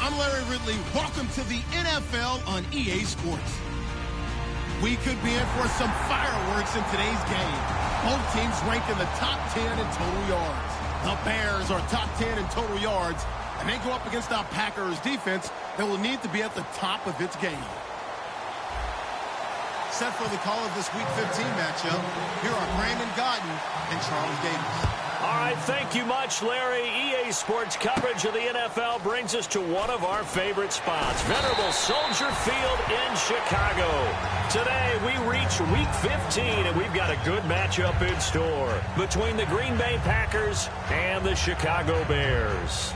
I'm Larry Ridley. Welcome to the NFL on EA Sports. We could be in for some fireworks in today's game. Both teams ranked in the top 10 in total yards. The Bears are top 10 in total yards, and they go up against our Packers defense that will need to be at the top of its game. Set for the call of this Week 15 matchup, here are Brandon Gaudin and Charles Davis. All right, thank you much, Larry. EA Sports coverage of the NFL brings us to one of our favorite spots, venerable Soldier Field in Chicago. Today, we reach Week 15, and we've got a good matchup in store between the Green Bay Packers and the Chicago Bears.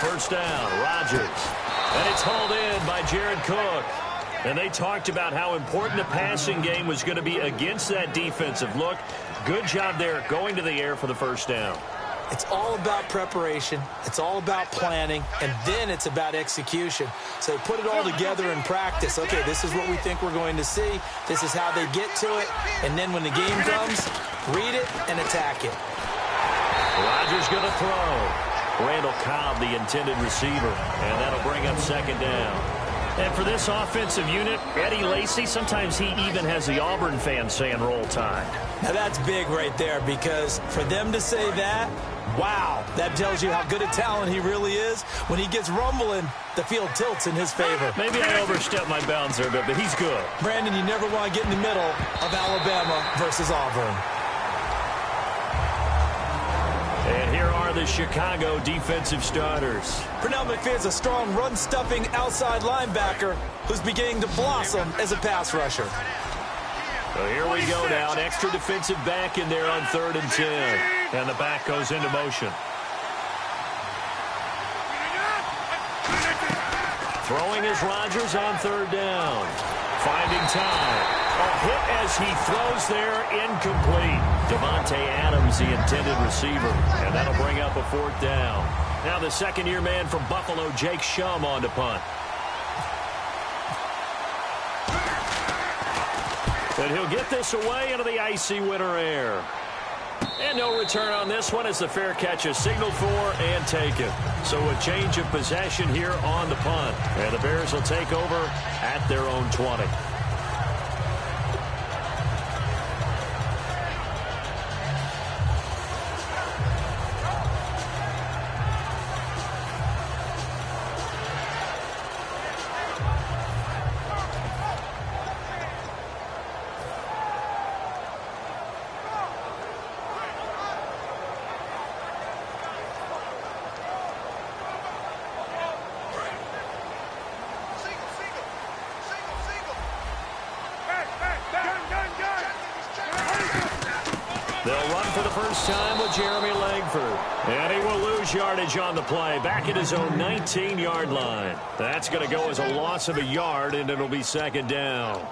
First down, Rodgers. And it's hauled in by Jared Cook. And they talked about how important the passing game was going to be against that defensive look. Good job there going to the air for the first down. It's all about preparation. It's all about planning. And then it's about execution. So they put it all together in practice. Okay, this is what we think we're going to see. This is how they get to it. And then when the game comes, read it and attack it. Rodgers going to throw. Randall Cobb, the intended receiver, and that'll bring up second down. And for this offensive unit, Eddie Lacy, sometimes he even has the Auburn fans saying roll tide. Now that's big right there, because for them to say that, wow, that tells you how good a talent he really is. When he gets rumbling, the field tilts in his favor. Maybe I overstepped my bounds there, but he's good. Brandon, you never want to get in the middle of Alabama versus Auburn. And here are the Chicago defensive starters. Pernell McPhee's a strong run-stuffing outside linebacker who's beginning to blossom as a pass rusher. So here we go now. An extra defensive back in there on 3rd and 10. And the back goes into motion. Throwing is Rodgers on 3rd down. Finding time. A hit as he throws there, incomplete. Devontae Adams, the intended receiver, and that'll bring up a 4th down. Now the second-year man from Buffalo, Jake Shum, on to punt. And he'll get this away into the icy winter air. And no return on this one as the fair catch is signaled for and taken. So a change of possession here on the punt. And the Bears will take over at their own 20. They'll run for the first time with Jeremy Langford. And he will lose yardage on the play. Back at his own 19-yard line. That's going to go as a loss of a yard, and it'll be second down.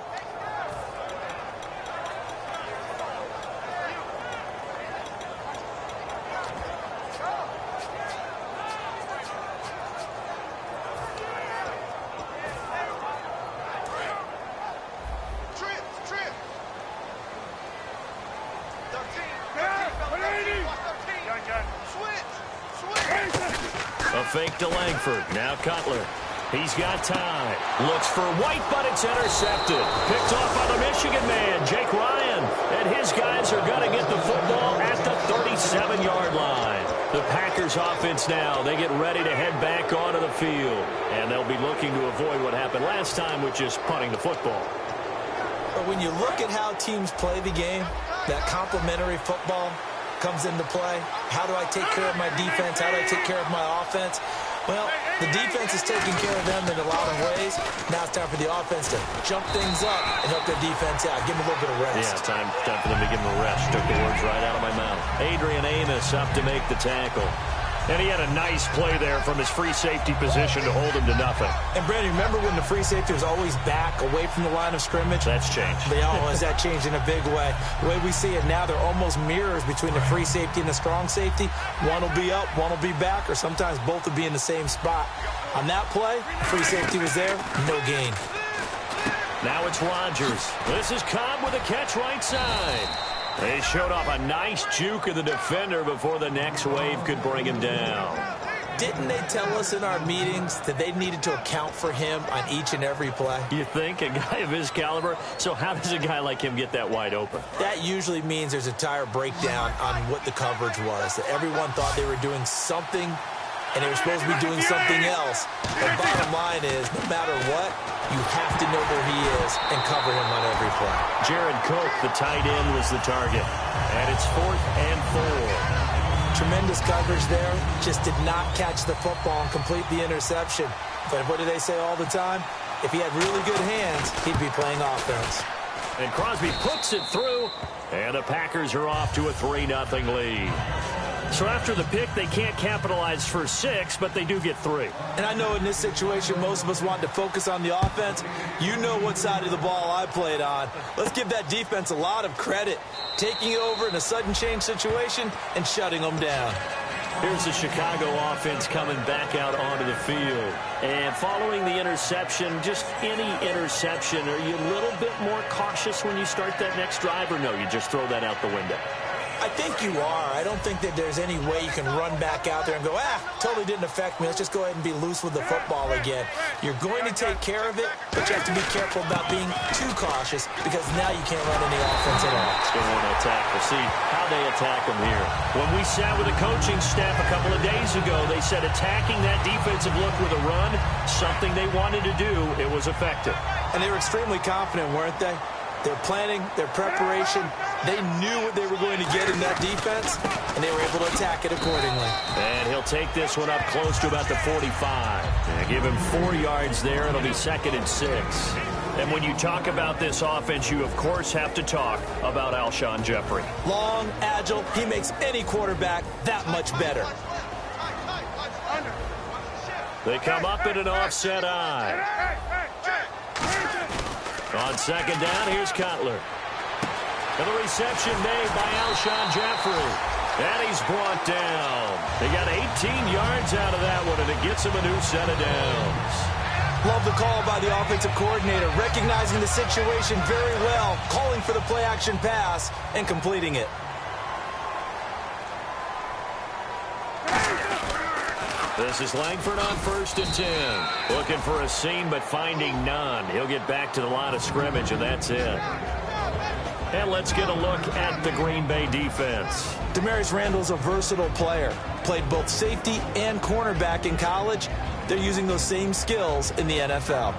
Fake to Langford. Now Cutler. He's got time. Looks for White, but it's intercepted. Picked off by the Michigan man, Jake Ryan. And his guys are going to get the football at the 37-yard line. The Packers offense now, they get ready to head back onto the field. And they'll be looking to avoid what happened last time, which is punting the football. But when you look at how teams play the game, that complementary football comes into play. How do I take care of my defense? How do I take care of my offense? Well, the defense is taking care of them in a lot of ways. Now it's time for the offense to jump things up and help their defense out. Give them a little bit of rest. Yeah, time for them to give them a rest. Took the words right out of my mouth. Adrian Amos up to make the tackle. And he had a nice play there from his free safety position to hold him to nothing. And, Brandon, remember when the free safety was always back, away from the line of scrimmage? That's changed. Has that changed in a big way? The way we see it now, they're almost mirrors between the free safety and the strong safety. One will be up, one will be back, or sometimes both will be in the same spot. On that play, free safety was there, no gain. Now it's Rodgers. This is Cobb with a catch right side. They showed off a nice juke of the defender before the next wave could bring him down. Didn't they tell us in our meetings that they needed to account for him on each and every play? You think? A guy of his caliber? So how does a guy like him get that wide open? That usually means there's a entire breakdown on what the coverage was. That everyone thought they were doing something, and they were supposed to be doing something else. The bottom line is, no matter what, you have to know where he is and cover him on every play. Jared Cook, the tight end, was the target. And it's 4th and 4. Tremendous coverage there. Just did not catch the football and complete the interception. But what do they say all the time? If he had really good hands, he'd be playing offense. And Crosby puts it through. And the Packers are off to a 3-0 lead. So after the pick, they can't capitalize for 6, but they do get 3. And I know in this situation, most of us want to focus on the offense. You know what side of the ball I played on. Let's give that defense a lot of credit. Taking it over in a sudden change situation and shutting them down. Here's the Chicago offense coming back out onto the field. And following the interception, just any interception, are you a little bit more cautious when you start that next drive, or no, you just throw that out the window? I think you are. I don't think that there's any way you can run back out there and go, totally didn't affect me. Let's just go ahead and be loose with the football again. You're going to take care of it, but you have to be careful about being too cautious because now you can't run any offense at all. They want to attack. We'll see how they attack them here. When we sat with the coaching staff a couple of days ago, they said attacking that defensive look with a run, something they wanted to do, it was effective. And they were extremely confident, weren't they? Their planning, their preparation, they knew what they were going to get in that defense, and they were able to attack it accordingly. And he'll take this one up close to about the 45. And give him 4 yards there. It'll be 2nd and 6. And when you talk about this offense, you, of course, have to talk about Alshon Jeffrey. Long, agile, he makes any quarterback that much better. They come up in an offset eye. On 2nd down, here's Cutler. And the reception made by Alshon Jeffrey. And he's brought down. They got 18 yards out of that one, and it gets him a new set of downs. Love the call by the offensive coordinator, recognizing the situation very well, calling for the play-action pass, and completing it. This is Langford on 1st and 10. Looking for a seam, but finding none. He'll get back to the line of scrimmage, and that's it. And let's get a look at the Green Bay defense. Demarius Randall's a versatile player. Played both safety and cornerback in college. They're using those same skills in the NFL.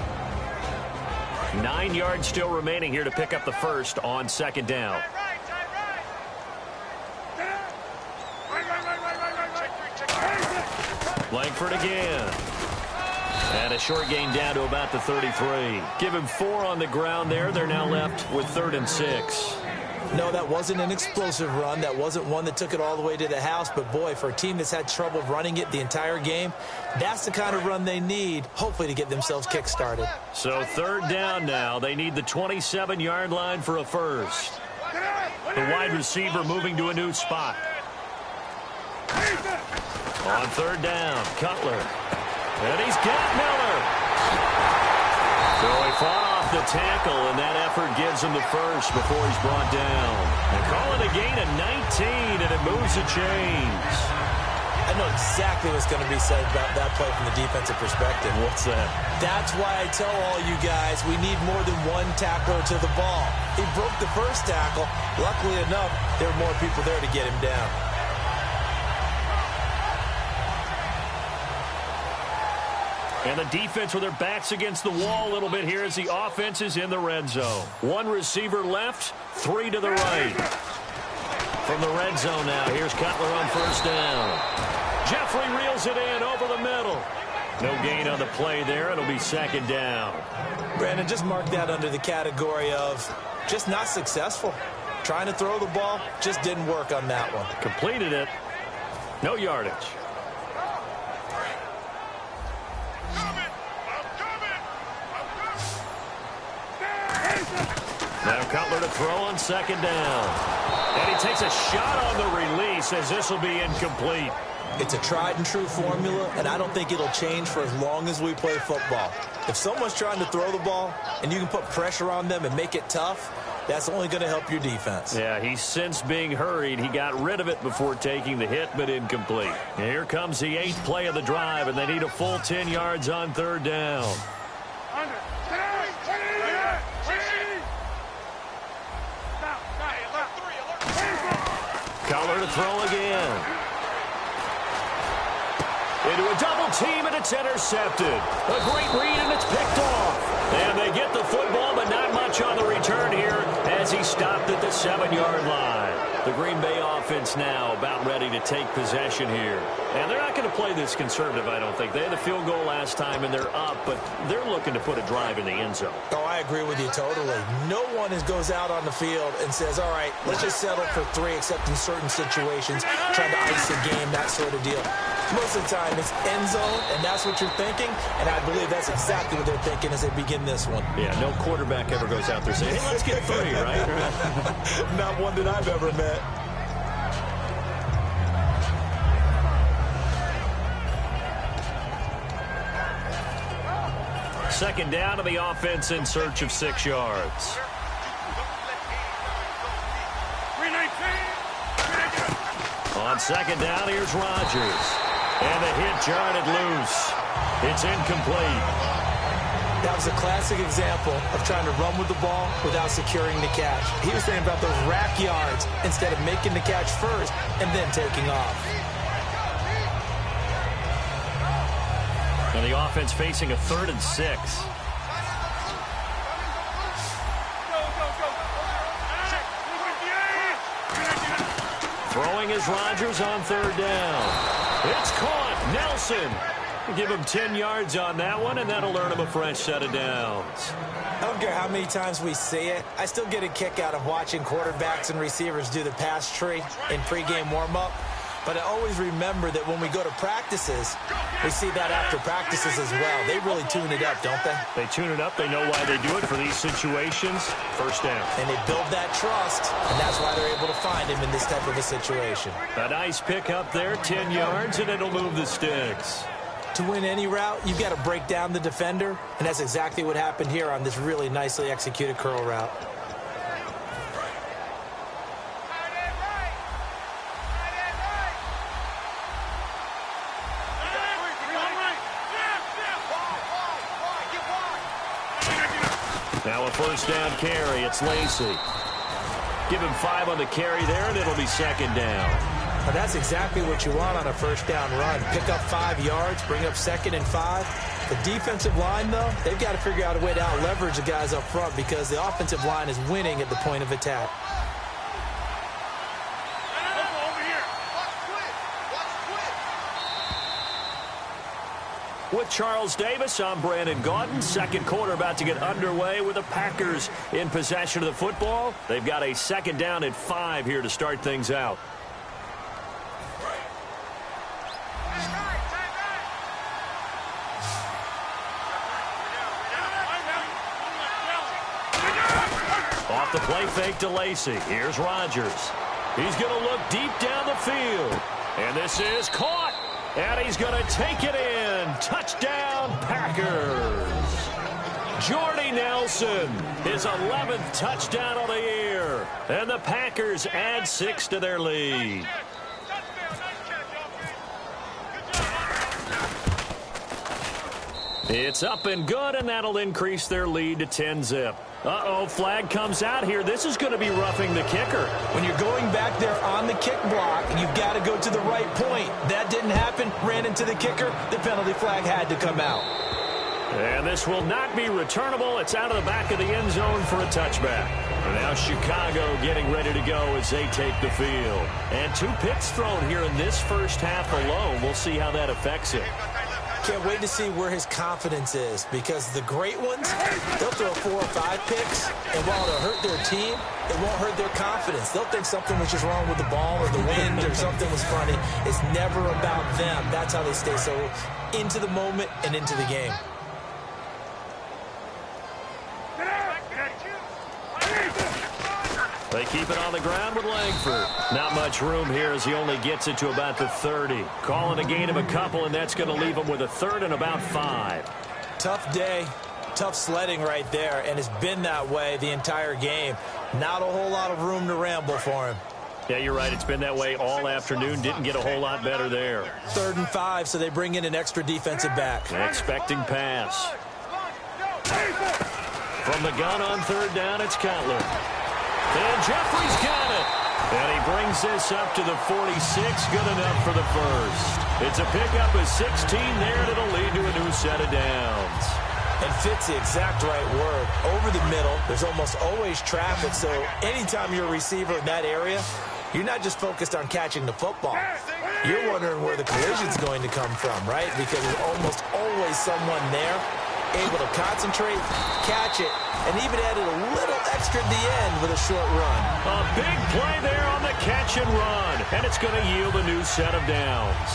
9 yards still remaining here to pick up the first on 2nd down. Langford again. And a short gain down to about the 33. Give him 4 on the ground there. They're now left with 3rd and 6. No, that wasn't an explosive run. That wasn't one that took it all the way to the house. But, boy, for a team that's had trouble running it the entire game, that's the kind of run they need, hopefully, to get themselves kick-started. So 3rd down now. They need the 27-yard line for a first. The wide receiver moving to a new spot. On 3rd down, Cutler. And he's got Miller. So he fought off the tackle, and that effort gives him the first before he's brought down. And call it a gain of 19, and it moves the chains. I know exactly what's going to be said about that play from the defensive perspective. What's that? That's why I tell all you guys we need more than one tackler to the ball. He broke the first tackle. Luckily enough, there were more people there to get him down. And the defense with their backs against the wall a little bit here as the offense is in the red zone. 1 receiver left, 3 to the right. From the red zone now, here's Cutler on 1st down. Jeffrey reels it in over the middle. No gain on the play there. It'll be 2nd down. Brandon, just mark that under the category of just not successful. Trying to throw the ball, just didn't work on that one. Completed it. No yardage. Now Cutler to throw on second down. And he takes a shot on the release as this will be incomplete. It's a tried-and-true formula, and I don't think it'll change for as long as we play football. If someone's trying to throw the ball and you can put pressure on them and make it tough, that's only going to help your defense. Yeah, he's since being hurried. He got rid of it before taking the hit, but incomplete. And here comes the 8th play of the drive, and they need a full 10 yards on third down. Cutler to throw again. Into a double team, and it's intercepted. A great read, and it's picked off. And they get the football, but not much on the return here as he stopped at the 7-yard line. The Green Bay offense now about ready to take possession here. And they're not going to play this conservative, I don't think. They had the field goal last time, and they're up, but they're looking to put a drive in the end zone. Oh, I agree with you totally. No one goes out on the field and says, all right, let's just settle for 3, except in certain situations, trying to ice a game, that sort of deal. Most of the time, it's end zone, and that's what you're thinking, and I believe that's exactly what they're thinking as they begin this one. Yeah, no quarterback ever goes out there saying, hey, let's get 3, right? Not one that I've ever met. Second down to the offense in search of 6 yards. On second down, here's Rodgers. And the hit jarred loose. It's incomplete. That was a classic example of trying to run with the ball without securing the catch. He was thinking about those rack yards instead of making the catch first and then taking off. And the offense facing a 3rd and 6. Throwing is Rodgers on 3rd down. It's caught. Nelson. Give him 10 yards on that one, and that'll earn him a fresh set of downs. I don't care how many times we see it. I still get a kick out of watching quarterbacks and receivers do the pass tree in pregame warm-up. But I always remember that when we go to practices, we see that after practices as well. They really tune it up, don't they? They tune it up. They know why they do it for these situations. First down. And they build that trust, and that's why they're able to find him in this type of a situation. A nice pick up there, 10 yards, and it'll move the sticks. To win any route, you've got to break down the defender, and that's exactly what happened here on this really nicely executed curl route. Now a first down carry. It's Lacy. Give him 5 on the carry there, and it'll be second down. Now that's exactly what you want on a first down run. Pick up 5 yards, bring up 2nd and 5. The defensive line, though, they've got to figure out a way to out-leverage the guys up front because the offensive line is winning at the point of attack. With Charles Davis, I'm Brandon Gaudin. Second quarter about to get underway with the Packers in possession of the football. They've got a second down at 5 here to start things out. Off the play fake to Lacy. Here's Rodgers. He's going to look deep down the field. And this is caught. And he's going to take it in. Touchdown, Packers. Jordy Nelson, his 11th touchdown of the year. And the Packers add 6 to their lead. It's up and good, and that'll increase their lead to 10-zip. Uh-oh, flag comes out here. This is going to be roughing the kicker. When you're going back there on the kick block, you've got to go to the right point. That didn't happen. Ran into the kicker. The penalty flag had to come out. And this will not be returnable. It's out of the back of the end zone for a touchback. And now Chicago getting ready to go as they take the field. And 2 picks thrown here in this first half alone. We'll see how that affects it. Can't wait to see where his confidence is, because the great ones, they'll throw 4 or 5 picks, and while it'll hurt their team, it won't hurt their confidence. They'll think something was just wrong with the ball or the wind or something was funny. It's never about them. That's how they stay so into the moment and into the game. They keep it on the ground with Langford. Not much room here as he only gets it to about the 30. Calling a gain of a couple, and that's going to leave him with a third and about 5. Tough day, tough sledding right there, and it's been that way the entire game. Not a whole lot of room to ramble for him. Yeah, you're right. It's been that way all afternoon. Didn't get a whole lot better there. 3rd and 5, so they bring in an extra defensive back. Expecting pass. From the gun on 3rd down, it's Cutler. And Jeffrey's got it. And he brings this up to the 46. Good enough for the first. It's a pickup of 16 there, and it'll lead to a new set of downs. And fits the exact right word. Over the middle, there's almost always traffic, so anytime you're a receiver in that area, you're not just focused on catching the football. You're wondering where the collision's going to come from, right? Because there's almost always someone there able to concentrate, catch it, and even added a little extra at the end with a short run. A big play there on the catch and run, and it's going to yield a new set of downs.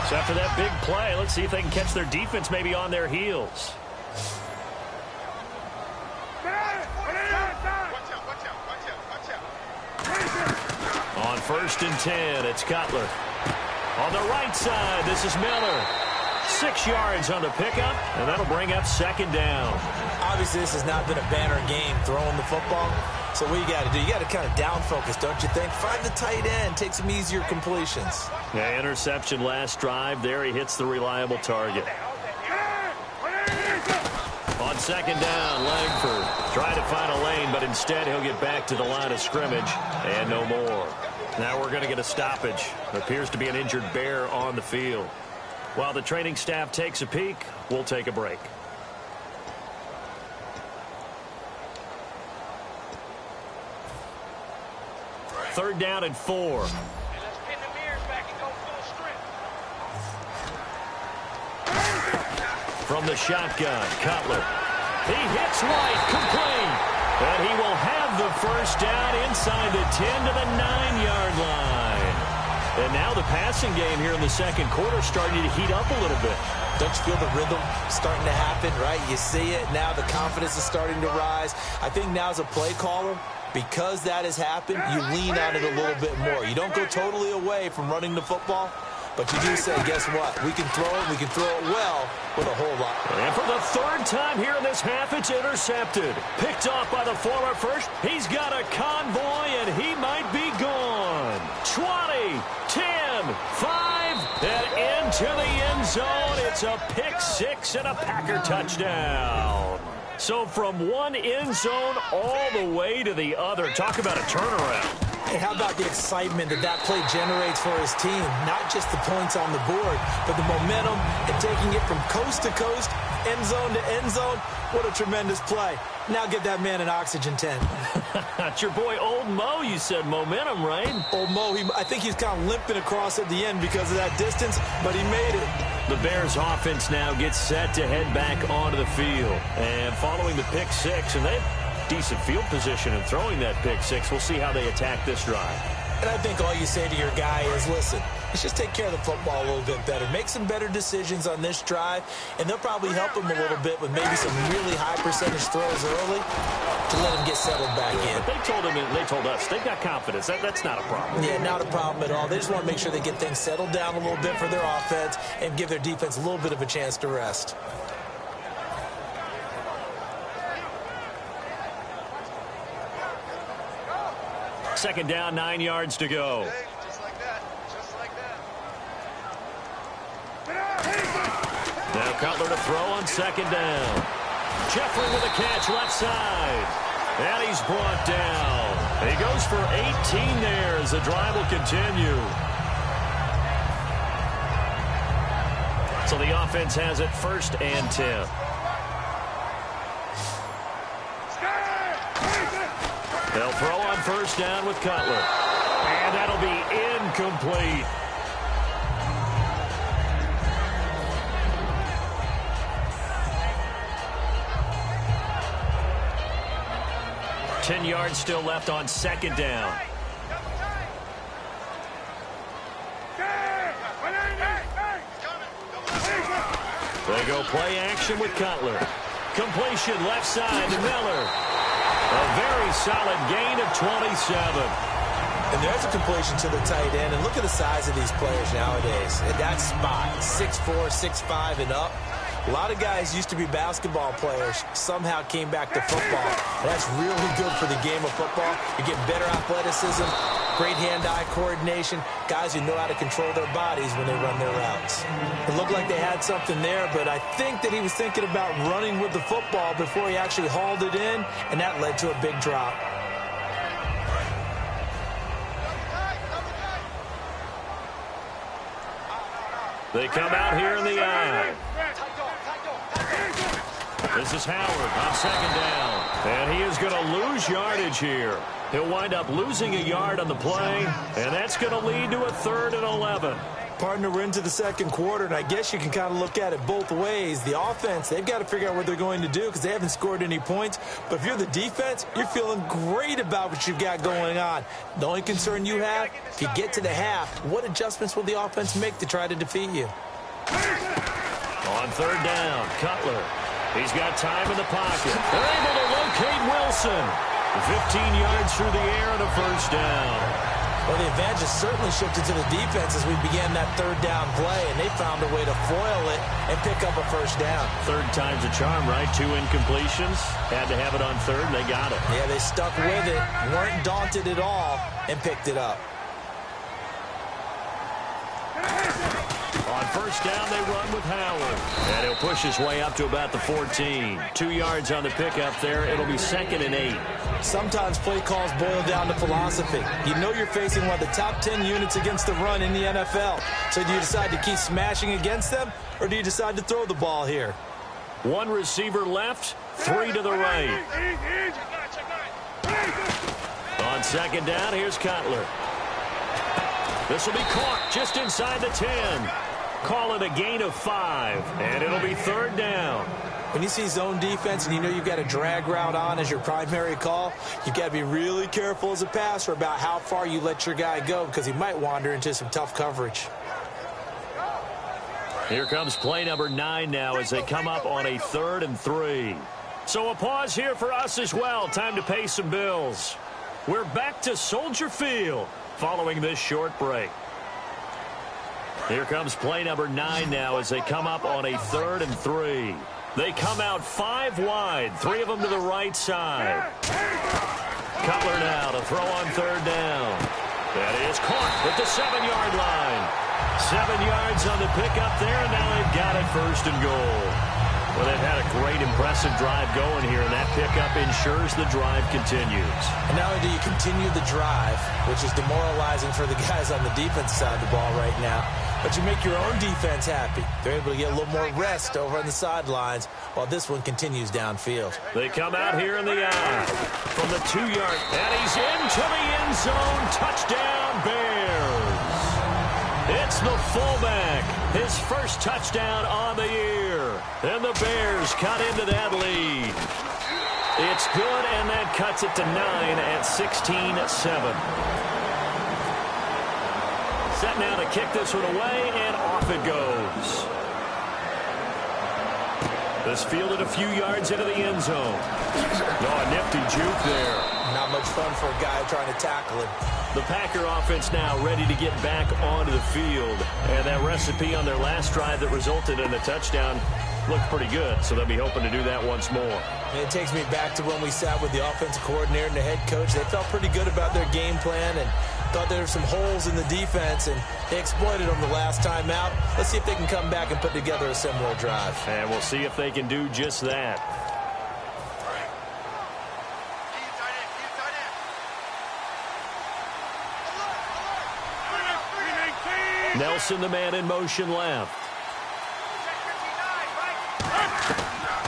So after that big play, let's see if they can catch their defense maybe on their heels. On 1st and 10, it's Cutler. On the right side, this is Miller. 6 yards on the pickup, and that'll bring up 2nd down. Obviously, this has not been a banner game throwing the football. So what you got to do, you got to kind of down focus, don't you think? Find the tight end, take some easier completions. Yeah, interception last drive. There he hits the reliable target. On 2nd down, Langford trying to find a lane, but instead he'll get back to the line of scrimmage and no more. Now we're going to get a stoppage. Appears to be an injured Bear on the field. While the training staff takes a peek, we'll take a break. Third down and 4. From the shotgun, Cutler. He hits White, complete. And he will have the first down inside the 10 to the 9-yard line. And now the passing game here in the second quarter starting to heat up a little bit. Don't you feel the rhythm starting to happen, right? You see it. Now the confidence is starting to rise. I think now as a play caller, because that has happened, you lean on it a little bit more. You don't go totally away from running the football, but you do say, guess what? We can throw it. We can throw it well with a whole lot. And for the 3rd time here in this half, it's intercepted. Picked off by the former first. He's got a convoy, and he might be gone. 20, 10, 5, and into the end zone. It's a pick 6 and a Packer touchdown. So from one end zone all the way to the other. Talk about a turnaround. And how about the excitement that that play generates for his team? Not just the points on the board, but the momentum and taking it from coast to coast, end zone to end zone. What a tremendous play. Now get that man an oxygen tent. That's your boy Old Mo. You said momentum, right? Old Mo, I think he's kind of limping across at the end because of that distance, but he made it. The Bears offense now gets set to head back onto the field. And following the pick 6, and they've decent field position and throwing that pick 6. We'll see how they attack this drive. And I think all you say to your guy is, listen, let's just take care of the football a little bit better. Make some better decisions on this drive, and they'll probably help him a little bit with maybe some really high percentage throws early to let him get settled back in. But they told him, and they told us, they've got confidence. That's not a problem. Yeah, not a problem at all. They just want to make sure they get things settled down a little bit for their offense and give their defense a little bit of a chance to rest. Second down, 9 yards to go. Just like that. Just like that. Now Cutler to throw on 2nd down. Jeffrey with a catch left side. And he's brought down. He goes for 18 there as the drive will continue. So the offense has it 1st and 10. They'll throw on 1st down with Cutler. And that'll be incomplete. Ten yards still left on 2nd down. They go play action with Cutler. Completion left side to Miller. A very solid gain of 27. And there's a completion to the tight end. And look at the size of these players nowadays. At that spot, 6'4", 6'5", and up. A lot of guys used to be basketball players, somehow came back to football. And that's really good for the game of football. You get better athleticism, great hand-eye coordination, guys who know how to control their bodies when they run their routes. It looked like they had something there, but I think that he was thinking about running with the football before he actually hauled it in, and that led to a big drop. They come out here in the eye. This is Howard on second down. And he is going to lose yardage here. He'll wind up losing a yard on the play, and that's going to lead to a 3rd and 11. Partner, we're into the second quarter, and I guess you can kind of look at it both ways. The offense, they've got to figure out what they're going to do because they haven't scored any points. But if you're the defense, you're feeling great about what you've got going on. The only concern you have, if you get to the half, what adjustments will the offense make to try to defeat you? On 3rd down, Cutler. He's got time in the pocket. They're able to locate Wilson. 15 yards through the air and a 1st down. Well, the advantage has certainly shifted to the defense as we began that 3rd down play, and they found a way to foil it and pick up a 1st down. 3rd time's a charm, right? 2 incompletions. Had to have it on 3rd, and they got it. Yeah, they stuck with it, weren't daunted at all, and picked it up. On 1st down, they run with Howard. And he'll push his way up to about the 14. 2 yards on the pickup there. It'll be 2nd and 8. Sometimes play calls boil down to philosophy. You know you're facing one of the top 10 units against the run in the NFL. So do you decide to keep smashing against them, or do you decide to throw the ball here? 1 receiver left, 3 to the right. On 2nd down, here's Cutler. This will be caught just inside the 10. Call it a gain of 5, and it'll be 3rd down. When you see zone defense and you know you've got a drag route on as your primary call, you've got to be really careful as a passer about how far you let your guy go because he might wander into some tough coverage. Here comes play number 9 now as they come up on a 3rd and 3. So a pause here for us as well. Time to pay some bills. We're back to Soldier Field following this short break. Here comes play number 9 now as they come up on a 3rd and 3. They come out 5 wide, 3 of them to the right side. Cutler now to throw on 3rd down. That is caught at the 7-yard line. 7 yards on the pickup there, and now they've got it 1st and goal. Well, they've had a great, impressive drive going here, and that pickup ensures the drive continues. And not only do you continue the drive, which is demoralizing for the guys on the defense side of the ball right now, but you make your own defense happy. They're able to get a little more rest over on the sidelines while this one continues downfield. They come out here in the eye from the 2-yard, and he's into the end zone. Touchdown, Bears. It's the fullback, his first touchdown on the year. And the Bears cut into that lead. It's good, and that cuts it to 9 at 16-7. Set now to kick this one away, and off it goes. This fielded a few yards into the end zone. Oh, a nifty juke there. Not much fun for a guy trying to tackle him. The Packer offense now ready to get back onto the field. And that recipe on their last drive that resulted in a touchdown looked pretty good, so they'll be hoping to do that once more. And it takes me back to when we sat with the offensive coordinator and the head coach. They felt pretty good about their game plan and thought there were some holes in the defense, and they exploited them the last time out. Let's see if they can come back and put together a similar drive. And we'll see if they can do just that. Nelson, the man in motion left.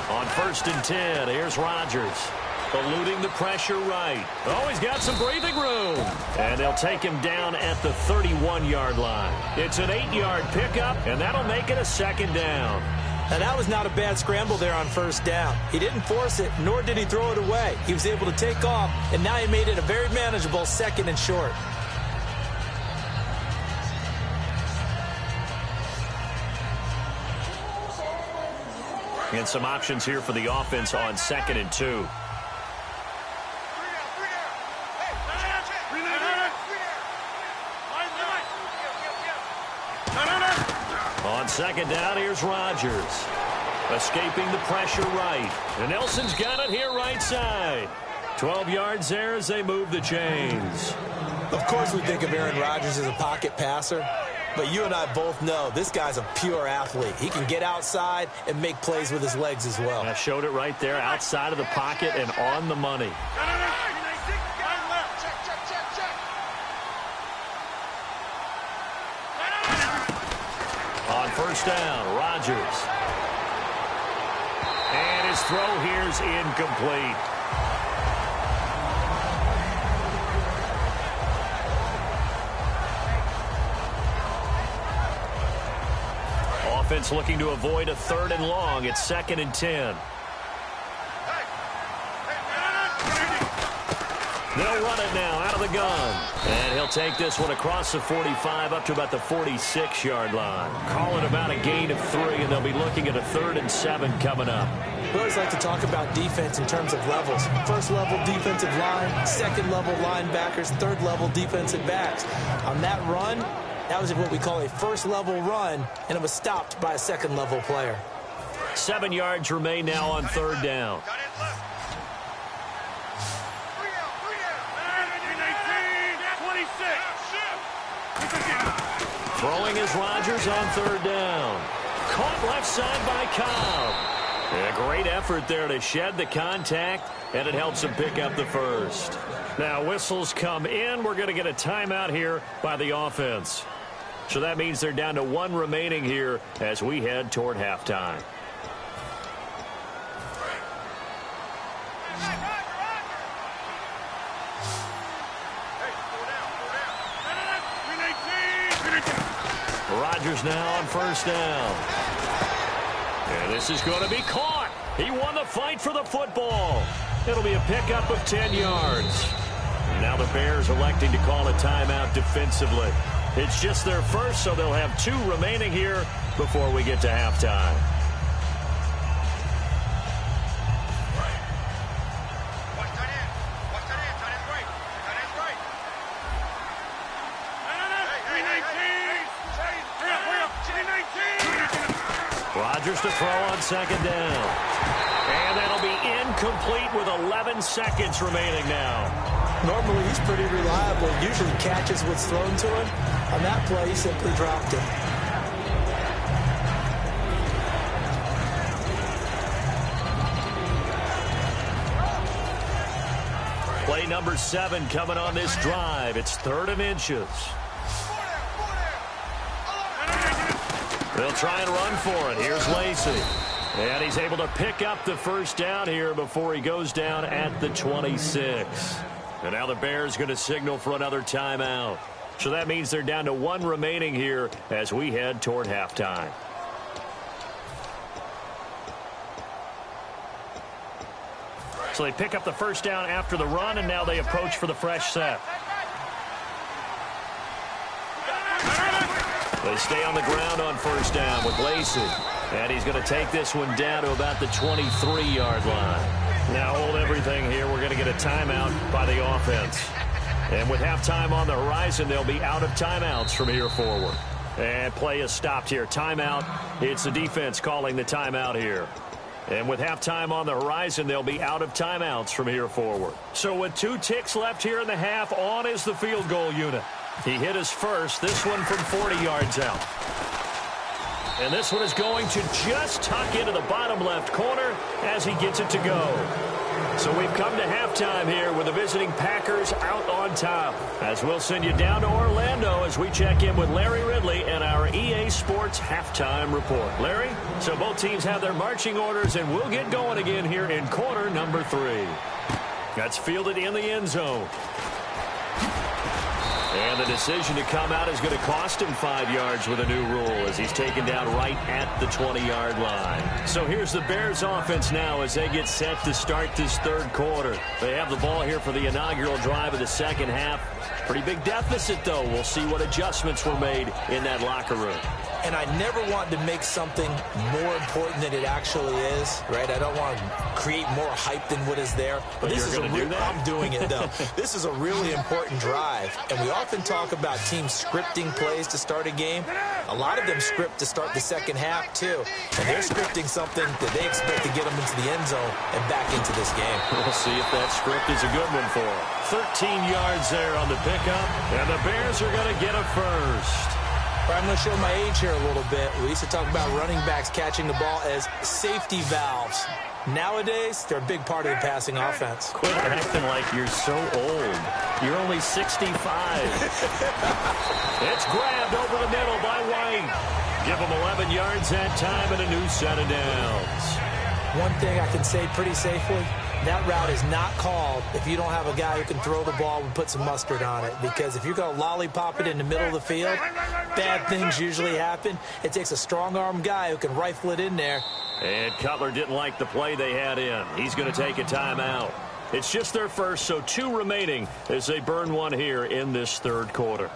On 1st and 10, here's Rodgers. Eluding the pressure right. Oh, he's got some breathing room. And they'll take him down at the 31-yard line. It's an 8-yard pickup, and that'll make it a 2nd down. Now, that was not a bad scramble there on 1st down. He didn't force it, nor did he throw it away. He was able to take off, and now he made it a very manageable 2nd and short. And some options here for the offense on 2nd and 2. On 2nd down, here's Rodgers. Escaping the pressure right. And Nelson's got it here right side. 12 yards there as they move the chains. Of course we think of Aaron Rodgers as a pocket passer, but you and I both know this guy's a pure athlete. He can get outside and make plays with his legs as well. I showed it right there, outside of the pocket and on the money. On 1st down, Rodgers. And his throw here's incomplete. Offense looking to avoid a 3rd and long. It's 2nd and 10. They'll run it now out of the gun. And he'll take this one across the 45 up to about the 46-yard line. Call it about a gain of 3, and they'll be looking at a 3rd and 7 coming up. We always like to talk about defense in terms of levels. 1st level defensive line, 2nd level linebackers, 3rd level defensive backs. On that run, that was what we call a 1st level run, and it was stopped by a 2nd level player. 7 yards remain now on 3rd down. Throwing is Rodgers on 3rd down. Caught left side by Cobb. A great effort there to shed the contact, and it helps him pick up the 1st. Now whistles come in. We're going to get a timeout here by the offense. So that means they're down to 1 remaining here as we head toward halftime. Rodgers now on 1st down. And this is going to be caught. He won the fight for the football. It'll be a pickup of 10 yards. Now the Bears electing to call a timeout defensively. It's just their 1st, so they'll have 2 remaining here before we get to halftime. Rodgers to throw on 2nd down. And that'll be incomplete with 11 seconds remaining now. Normally, he's pretty reliable. Usually catches what's thrown to him. On that play, he simply dropped it. Play number 7 coming on this drive. It's 3rd and inches. They'll try and run for it. Here's Lacy. And he's able to pick up the 1st down here before he goes down at the 26. And now the Bears going to signal for another timeout. So that means they're down to 1 remaining here as we head toward halftime. So they pick up the 1st down after the run, and now they approach for the fresh set. They stay on the ground on 1st down with Lacy. And he's going to take this one down to about the 23-yard line. Now hold everything here. We're going to get a timeout by the offense. And with halftime on the horizon, they'll be out of timeouts from here forward. And play is stopped here. Timeout. It's the defense calling the timeout here. And with halftime on the horizon, they'll be out of timeouts from here forward. So with 2 ticks left here in the half, on is the field goal unit. He hit his first, this one from 40 yards out. And this one is going to just tuck into the bottom left corner as he gets it to go. So we've come to halftime here with the visiting Packers out on top. As we'll send you down to Orlando as we check in with Larry Ridley and our EA Sports Halftime Report. Larry, so both teams have their marching orders, and we'll get going again here in quarter number 3. That's fielded in the end zone. And the decision to come out is going to cost him 5 yards with a new rule as he's taken down right at the 20-yard line. So here's the Bears offense now as they get set to start this 3rd quarter. They have the ball here for the inaugural drive of the 2nd half. Pretty big deficit, though. We'll see what adjustments were made in that locker room. And I never want to make something more important than it actually is, right? I don't want to create more hype than what is there. But this is I'm doing it, though. This is a really important drive. And we often talk about teams scripting plays to start a game. A lot of them script to start the second half, too. And they're scripting something that they expect to get them into the end zone and back into this game. We'll see if that script is a good one for them. 13 yards there on the pickup, and the Bears are going to get a first. I'm going to show my age here a little bit. We used to talk about running backs catching the ball as safety valves. Nowadays, they're a big part of the passing offense. Quit acting like you're so old. You're only 65. It's grabbed over the middle by White. Give him 11 yards that time and a new set of downs. One thing I can say pretty safely, that route is not called if you don't have a guy who can throw the ball and put some mustard on it. Because if you're going to lollipop it in the middle of the field, bad things usually happen. It takes a strong-arm guy who can rifle it in there. And Cutler didn't like the play they had in. He's going to take a timeout. It's just their first, so 2 remaining as they burn one here in this third quarter.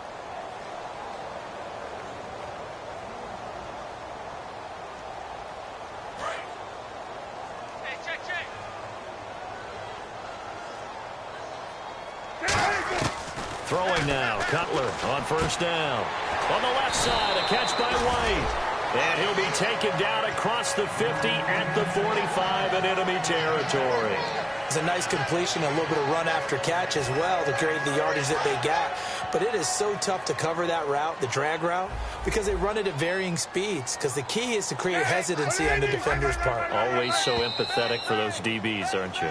Throwing now, Cutler on first down. On the left side, a catch by White. And he'll be taken down across the 50 at the 45 in enemy territory. It's a nice completion, a little bit of run after catch as well to create the yardage that they got. But it is so tough to cover that route, the drag route, because they run it at varying speeds. Because the key is to create hesitancy on the defender's part. Always so empathetic for those DBs, aren't you?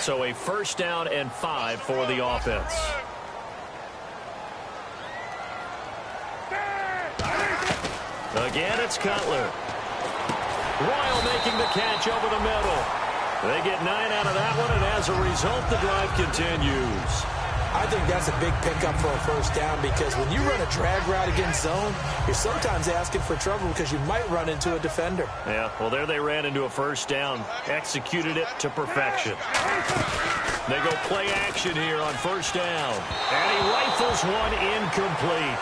So a first down and 5 for the offense. Again, it's Cutler. Royal making the catch over the middle. They get 9 out of that one, and as a result, the drive continues. I think that's a big pickup for a first down because when you run a drag route against zone, you're sometimes asking for trouble because you might run into a defender. Yeah, well, there they ran into a first down, executed it to perfection. They go play action here on first down, and he rifles one incomplete.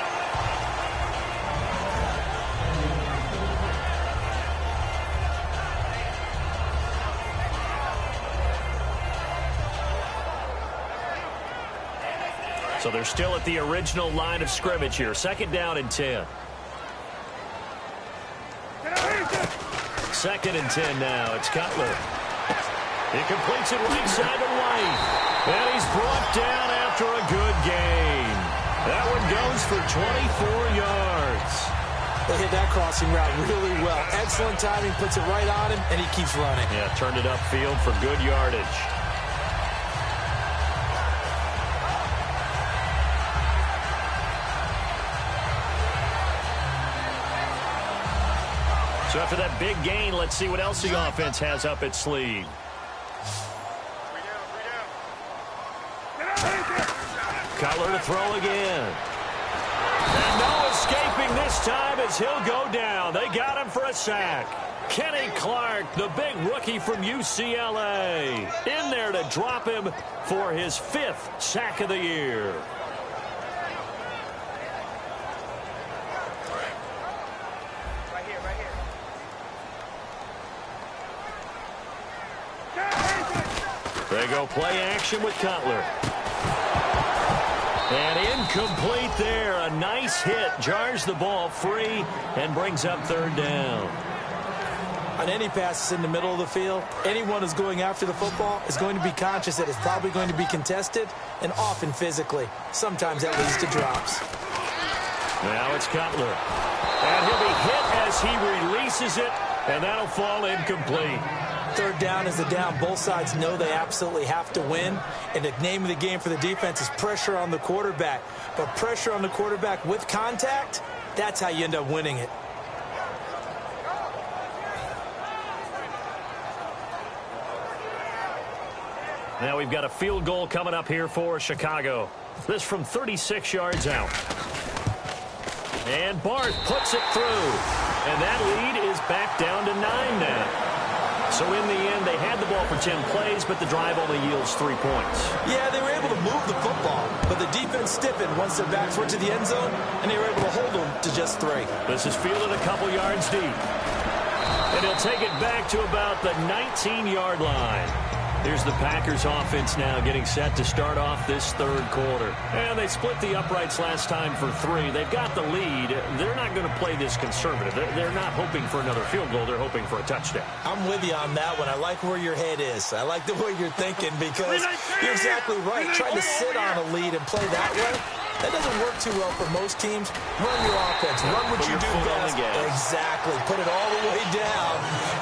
So they're still at the original line of scrimmage here. Second down and 10. Second and 10 now. It's Cutler. He completes it right side to White. And he's brought down after a good gain. That one goes for 24 yards. They hit that crossing route really well. Excellent timing, puts it right on him, and he keeps running. Yeah, turned it upfield for good yardage. So after that big gain, let's see what else the offense has up its sleeve. Cutler to throw again. And no escaping this time as he'll go down. They got him for a sack. Kenny Clark, the big rookie from UCLA, in there to drop him for his 5th sack of the year. They go play action with Cutler. And incomplete there. A nice hit. Jars the ball free and brings up third down. On any passes in the middle of the field, anyone who's going after the football is going to be conscious that it's probably going to be contested and often physically. Sometimes that leads to drops. Now it's Cutler. And he'll be hit as he releases it, and that'll fall incomplete. Third down is the down. Both sides know they absolutely have to win. And the name of the game for the defense is pressure on the quarterback. But pressure on the quarterback with contact, that's how you end up winning it. Now we've got a field goal coming up here for Chicago. This from 36 yards out. And Barth puts it through. And that lead is back down to 9 now. So in the end, they had the ball for 10 plays, but the drive only yields 3 points. Yeah, they were able to move the football, but the defense stiffened once their backs were to the end zone, and they were able to hold them to just 3. This is fielded a couple yards deep. And he'll take it back to about the 19-yard line. Here's the Packers offense now getting set to start off this third quarter. And they split the uprights last time for 3. They've got the lead. They're not going to play this conservative. They're not hoping for another field goal. They're hoping for a touchdown. I'm with you on that one. I like where your head is. I like the way you're thinking because you're exactly right. Trying to sit on a lead and play that way, that doesn't work too well for most teams. Run your offense. Run what you do best. Exactly. Put it all the way down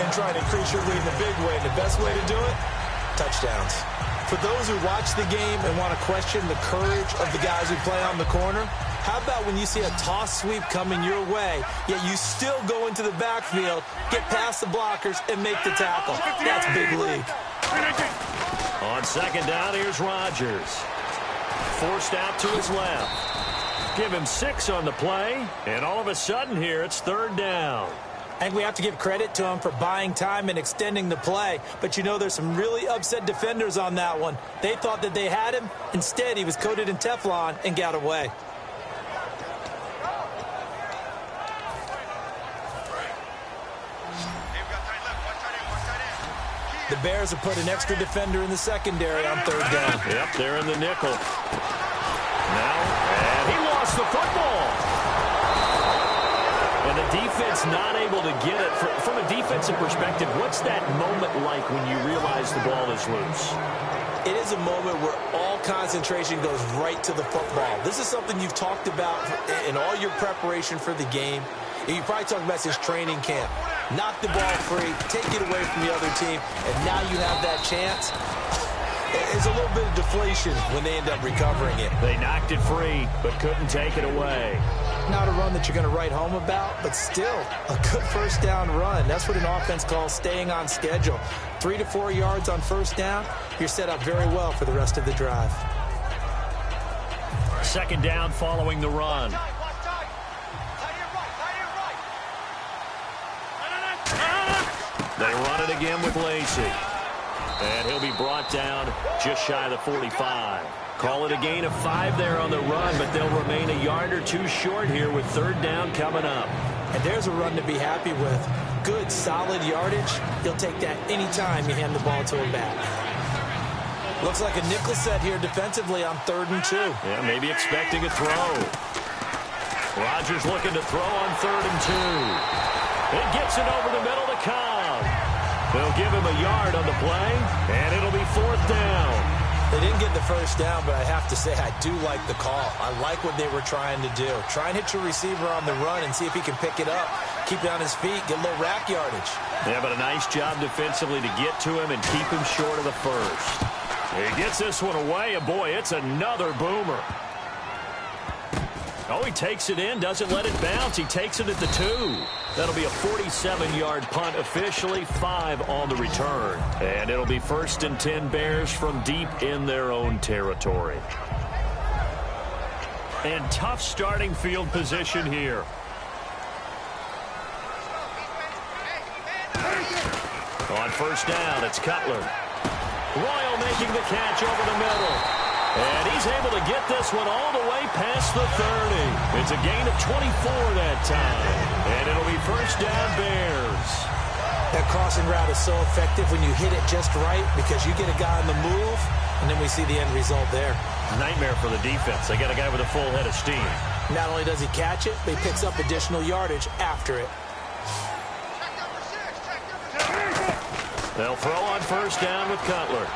and try to increase your lead in the big way. And the best way to do it, touchdowns. For those who watch the game and want to question the courage of the guys who play on the corner, how about when you see a toss sweep coming your way, yet you still go into the backfield, get past the blockers, and make the tackle? That's big league. On second down, here's Rodgers. Forced out to his left. Give him 6 on the play, and all of a sudden here, it's third down. I think we have to give credit to him for buying time and extending the play. But, you know, there's some really upset defenders on that one. They thought that they had him. Instead, he was coated in Teflon and got away. The Bears have put an extra defender in the secondary on third down. Yep, they're in the nickel. Now, and he lost the football. And the defense not able to get it. From a defensive perspective, what's that moment like when you realize the ball is loose? It is a moment where all concentration goes right to the football. This is something you've talked about in all your preparation for the game. And you probably talked about since training camp. Knock the ball free, take it away from the other team, and now you have that chance. There's a little bit of deflation when they end up recovering it. They knocked it free, but couldn't take it away. Not a run that you're going to write home about, but still a good first down run. That's what an offense calls staying on schedule. 3 to 4 yards on first down, you're set up very well for the rest of the drive. Second down following the run. They run it again with Lacey. And he'll be brought down just shy of the 45. Call it a gain of 5 there on the run, but they'll remain a yard or 2 short here with third down coming up. And there's a run to be happy with. Good, solid yardage. He'll take that anytime you hand the ball to him back. Looks like a nickel set here defensively on 3rd and 2. Yeah, maybe expecting a throw. Rodgers looking to throw on 3rd and 2. It gets it over the middle to Cobb. They'll give him a yard on the play, and it'll be 4th down. They didn't get the first down, but I have to say I do like the call. I like what they were trying to do. Try and hit your receiver on the run and see if he can pick it up. Keep it on his feet, get a little rack yardage. Yeah, but a nice job defensively to get to him and keep him short of the first. He gets this one away, and boy, it's another boomer. Oh, he takes it in, doesn't let it bounce. He takes it at the 2. That'll be a 47-yard punt, officially 5 on the return. And it'll be 1st and 10 Bears from deep in their own territory. And tough starting field position here. On first down, it's Cutler. Royal making the catch over the middle. And he's able to get this one all the way past the 30. It's a gain of 24 that time. And it'll be 1st down Bears. That crossing route is so effective when you hit it just right because you get a guy on the move, and then we see the end result there. Nightmare for the defense. They got a guy with a full head of steam. Not only does he catch it, but he picks up additional yardage after it. They'll throw on first down with Cutler.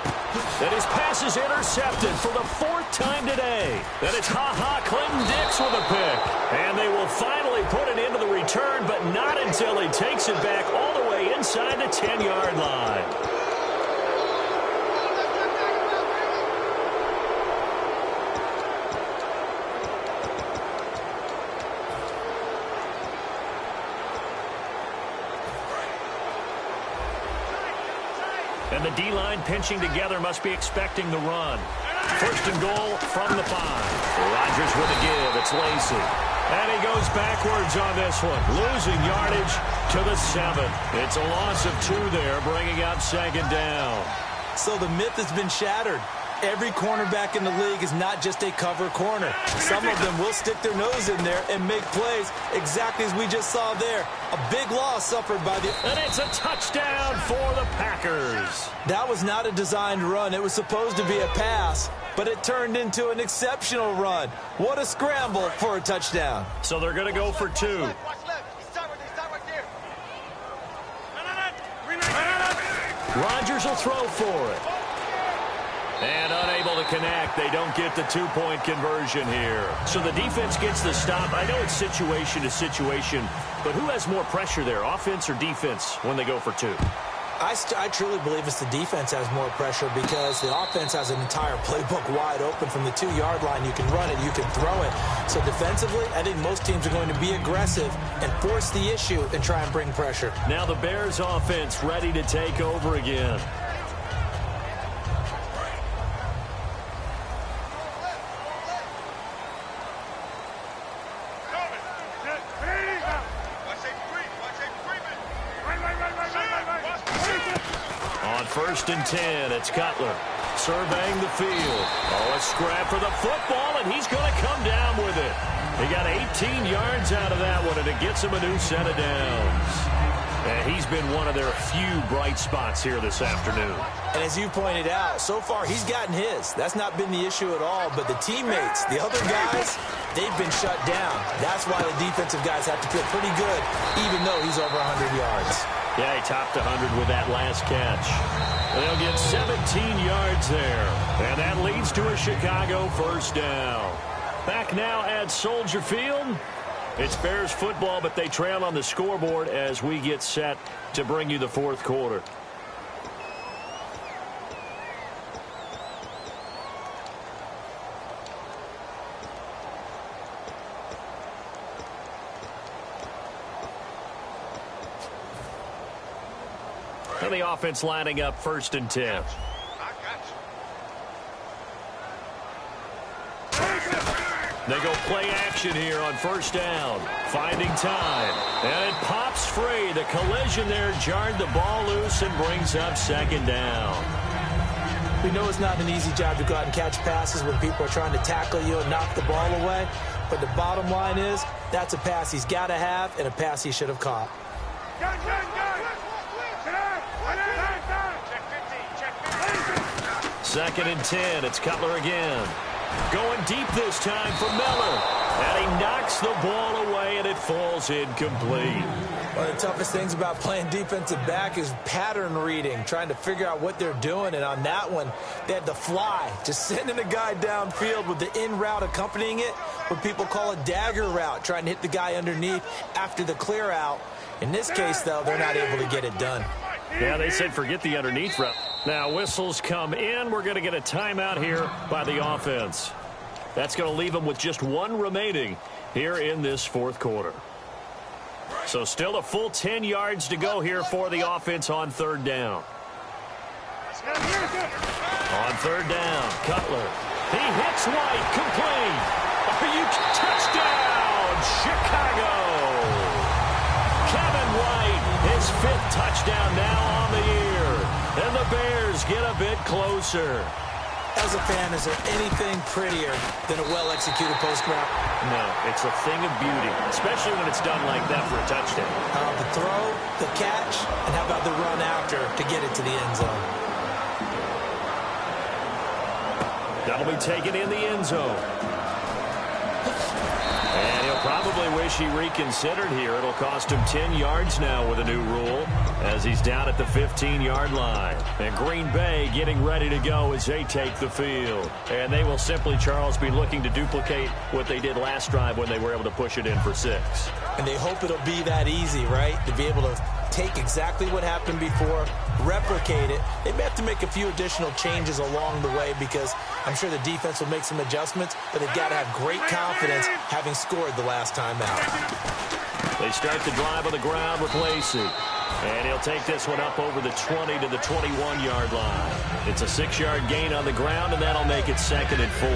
And his pass is intercepted for the 4th time today. And it's Clinton-Dix with a pick. And they will finally put it into the return, but not until he takes it back all the way inside the 10-yard line. And the D-line pinching together must be expecting the run. 1st and goal from the 5. Rodgers with a give. It's Lacey. And he goes backwards on this one, losing yardage to the 7. It's a loss of 2 there, bringing up second down. So the myth has been shattered. Every cornerback in the league is not just a cover corner. Some of them will stick their nose in there and make plays exactly as we just saw there. A big loss suffered by the... And it's a touchdown for the Packers. That was not a designed run. It was supposed to be a pass, but it turned into an exceptional run. What a scramble for a touchdown. So they're going to go for 2. Watch left. He's tied right there. Rodgers will throw for it. And unable to connect. They don't get the 2-point conversion here. So the defense gets the stop. I know it's situation to situation, but who has more pressure there, offense or defense, when they go for 2? I truly believe it's the defense has more pressure because the offense has an entire playbook wide open from the 2-yard line. You can run it, you can throw it. So defensively, I think most teams are going to be aggressive and force the issue and try and bring pressure. Now the Bears offense ready to take over again. On 1st and 10, it's Cutler surveying the field. Oh, a scrap for the football, and he's going to come down with it. He got 18 yards out of that one, and it gets him a new set of downs. And he's been one of their few bright spots here this afternoon. And as you pointed out, so far he's gotten his. That's not been the issue at all, but the teammates, the other guys, they've been shut down. That's why the defensive guys have to feel pretty good, even though he's over 100 yards. Yeah, he topped 100 with that last catch. And they'll get 17 yards there. And that leads to a Chicago 1st down. Back now at Soldier Field. It's Bears football, but they trail on the scoreboard as we get set to bring you the 4th quarter. And the offense lining up 1st and 10. They go play action here on 1st down. Finding time. And it pops free. The collision there jarred the ball loose and brings up 2nd down. We know it's not an easy job to go out and catch passes when people are trying to tackle you and knock the ball away. But the bottom line is that's a pass he's got to have and a pass he should have caught. 2nd and 10. It's Cutler again. Going deep this time for Miller. And he knocks the ball away, and it falls incomplete. One of the toughest things about playing defensive back is pattern reading, trying to figure out what they're doing. And on that one, they had the fly, just sending a guy downfield with the in route accompanying it, what people call a dagger route, trying to hit the guy underneath after the clear out. In this case, though, they're not able to get it done. Yeah, they said forget the underneath route. Now whistles come in. We're going to get a timeout here by the offense. That's going to leave them with just 1 remaining here in this 4th quarter. So still a full 10 yards to go here for the offense on 3rd down. On 3rd down, Cutler. He hits White, complete. Are you touchdown, Chicago? Kevin White, his 5th touchdown now on the year. And the Bears get a bit closer. As a fan, is there anything prettier than a well-executed post route? No, it's a thing of beauty, especially when it's done like that for a touchdown. The throw, the catch, and how about the run after to get it to the end zone? That'll be taken in the end zone. And he'll probably wish he reconsidered here. It'll cost him 10 yards now with a new rule as he's down at the 15-yard line. And Green Bay getting ready to go as they take the field. And they will simply, Charles, be looking to duplicate what they did last drive when they were able to push it in for 6. And they hope it'll be that easy, right? To be able to take exactly what happened before, replicate it. They may have to make a few additional changes along the way because I'm sure the defense will make some adjustments, but they've got to have great confidence having scored the last time out. They start the drive on the ground with Lacey. And he'll take this one up over the 20 to the 21-yard line. It's a 6-yard gain on the ground, and that'll make it 2nd and 4.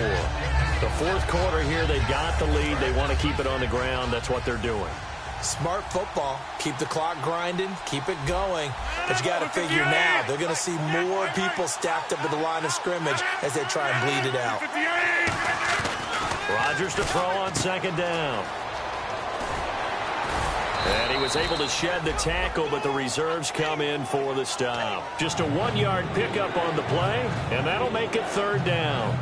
The fourth quarter here, they've got the lead. They want to keep it on the ground. That's what they're doing. Smart football. Keep the clock grinding. Keep it going. But you got to figure now they're going to see more people stacked up at the line of scrimmage as they try and bleed it out. Rodgers to throw on 2nd down. And he was able to shed the tackle, but the reserves come in for the stop. Just a 1-yard pickup on the play, and that'll make it 3rd down.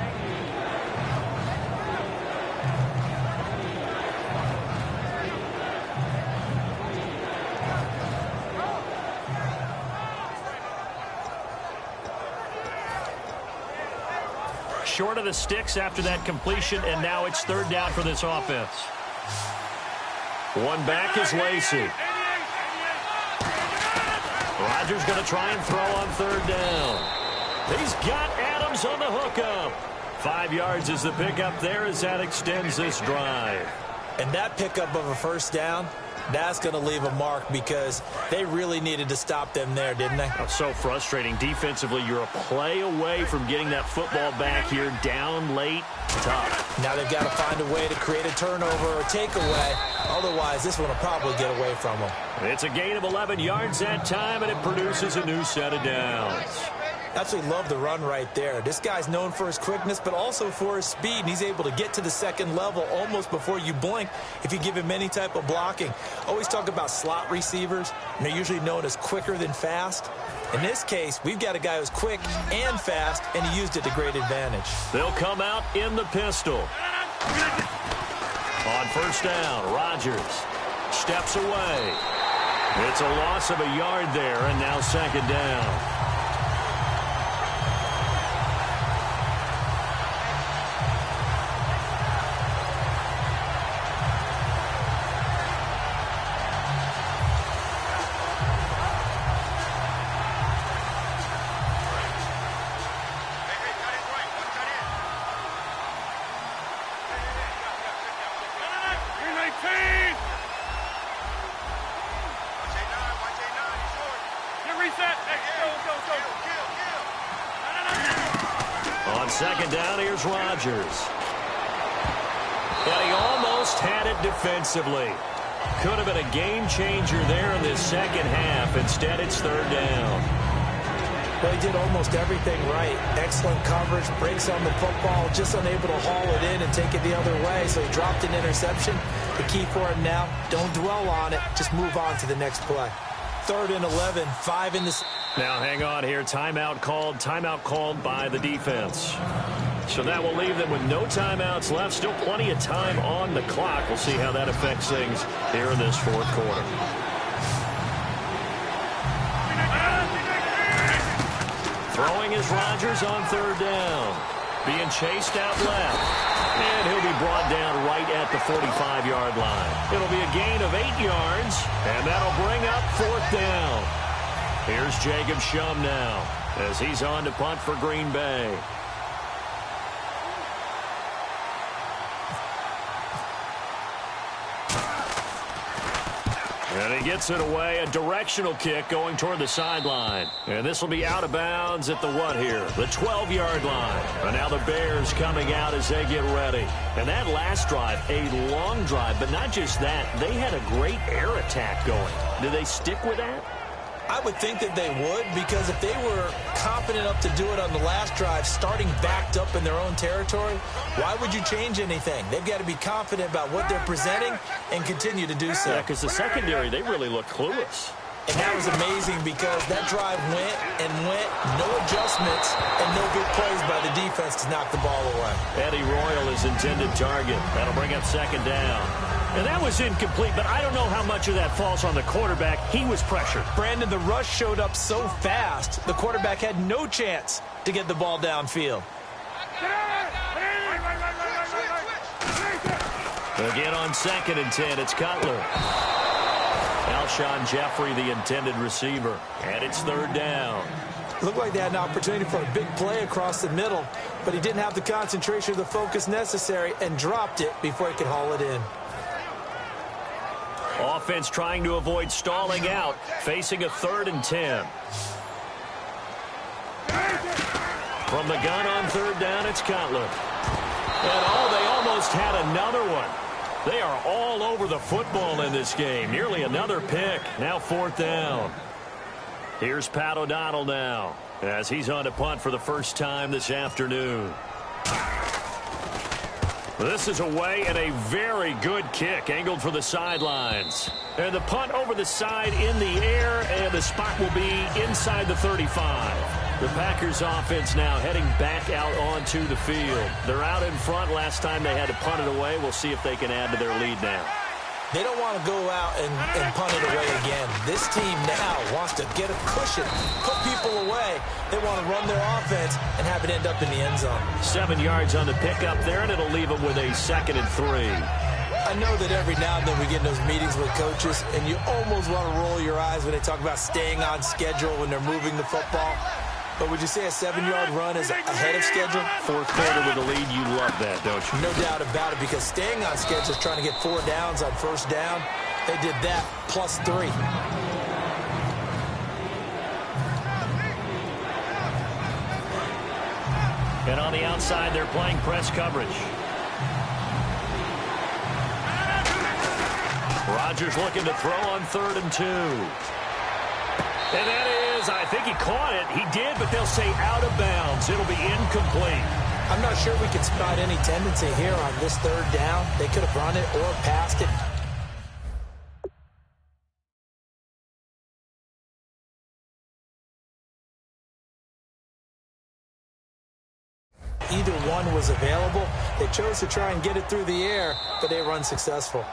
Short of the sticks after that completion, and now it's 3rd down for this offense. One back is Lacey. Rodgers going to try and throw on 3rd down. He's got Adams on the hookup. 5 yards is the pickup there as that extends this drive. And that pickup of a 1st down, that's going to leave a mark because they really needed to stop them there, didn't they? That's so frustrating. Defensively, you're a play away from getting that football back here down late. Tough. Now they've got to find a way to create a turnover or takeaway. Otherwise, this one will probably get away from them. It's a gain of 11 yards that time, and it produces a new set of downs. Absolutely love the run right there. This guy's known for his quickness, but also for his speed. And he's able to get to the 2nd level almost before you blink if you give him any type of blocking. Always talk about slot receivers, and they're usually known as quicker than fast. In this case, we've got a guy who's quick and fast, and he used it to great advantage. They'll come out in the pistol. On 1st down, Rodgers steps away. It's a loss of a yard there, and now 2nd down. On 2nd down, here's Rodgers. And he almost had it defensively. Could have been a game changer there in this 2nd half. Instead, it's 3rd down. Well, he did almost everything right. Excellent coverage, breaks on the football, just unable to haul it in and take it the other way. So he dropped an interception. The key for him now, don't dwell on it. Just move on to the next play. 3rd and 11, 5 in the... Now, hang on here. Timeout called by the defense. So that will leave them with no timeouts left. Still plenty of time on the clock. We'll see how that affects things here in this 4th quarter. Throwing is Rodgers on 3rd down. Being chased out left. And he'll be brought down right at the 45-yard line. It'll be a gain of 8 yards, and that'll bring up 4th down. Here's Jacob Shum now as he's on to punt for Green Bay. And he gets it away, a directional kick going toward the sideline. And this will be out of bounds at the what here? The 12-yard line. And now the Bears coming out as they get ready. And that last drive, a long drive, but not just that. They had a great air attack going. Do they stick with that? I would think that they would, because if they were confident enough to do it on the last drive, starting backed up in their own territory, why would you change anything? They've got to be confident about what they're presenting and continue to do so. Yeah, because the secondary, they really look clueless. And that was amazing because that drive went and went, no adjustments, and no big plays by the defense to knock the ball away. Eddie Royal is intended target. That'll bring up 2nd down. And that was incomplete, but I don't know how much of that falls on the quarterback. He was pressured. Brandon, the rush showed up so fast, the quarterback had no chance to get the ball downfield. Again on 2nd and 10, it's Cutler. Alshon Jeffrey, the intended receiver. And it's 3rd down. Looked like they had an opportunity for a big play across the middle, but he didn't have the concentration or the focus necessary and dropped it before he could haul it in. Offense trying to avoid stalling out, facing a 3rd and 10. From the gun on third down, it's Cutler. And they almost had another one. They are all over the football in this game. Nearly another pick. Now fourth down. Here's Pat O'Donnell now, as he's on to punt for the first time this afternoon. This is away and a very good kick, angled for the sidelines. And the punt over the side in the air, and the spot will be inside the 35. The Packers offense now heading back out onto the field. They're out in front. Last time they had to punt it away. We'll see if they can add to their lead now. They don't want to go out and punt it away again. This team now wants to get a cushion, put people away. They want to run their offense and have it end up in the end zone. 7 yards on the pickup there, and it'll leave them with a 2nd and 3. I know that every now and then we get in those meetings with coaches, and you almost want to roll your eyes when they talk about staying on schedule when they're moving the football. But would you say a 7-yard run is ahead of schedule? Fourth quarter with a lead, you love that, don't you? No doubt about it, because staying on schedule is trying to get 4 downs on first down. They did that plus 3. And on the outside, they're playing press coverage. Rodgers looking to throw on 3rd and 2. And that is, I think he caught it. He did, but they'll say out of bounds. It'll be incomplete. I'm not sure we can spot any tendency here on this 3rd down. They could have run it or passed it. Either one was available. They chose to try and get it through the air, but they were unsuccessful.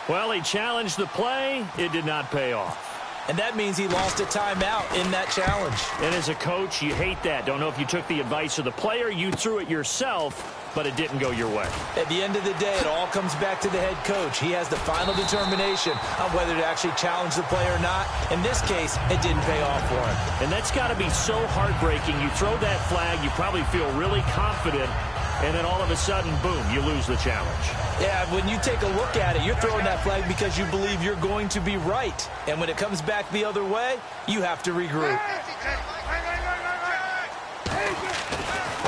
Well, he challenged the play. It did not pay off. And that means he lost a timeout in that challenge. And as a coach, you hate that. Don't know if you took the advice of the player, you threw it yourself, but it didn't go your way. At the end of the day, it all comes back to the head coach. He has the final determination on whether to actually challenge the play or not. In this case, it didn't pay off for him. And that's got to be so heartbreaking. You throw that flag, you probably feel really confident, and then all of a sudden, boom, you lose the challenge. Yeah, when you take a look at it, you're throwing that flag because you believe you're going to be right. And when it comes back the other way, you have to regroup.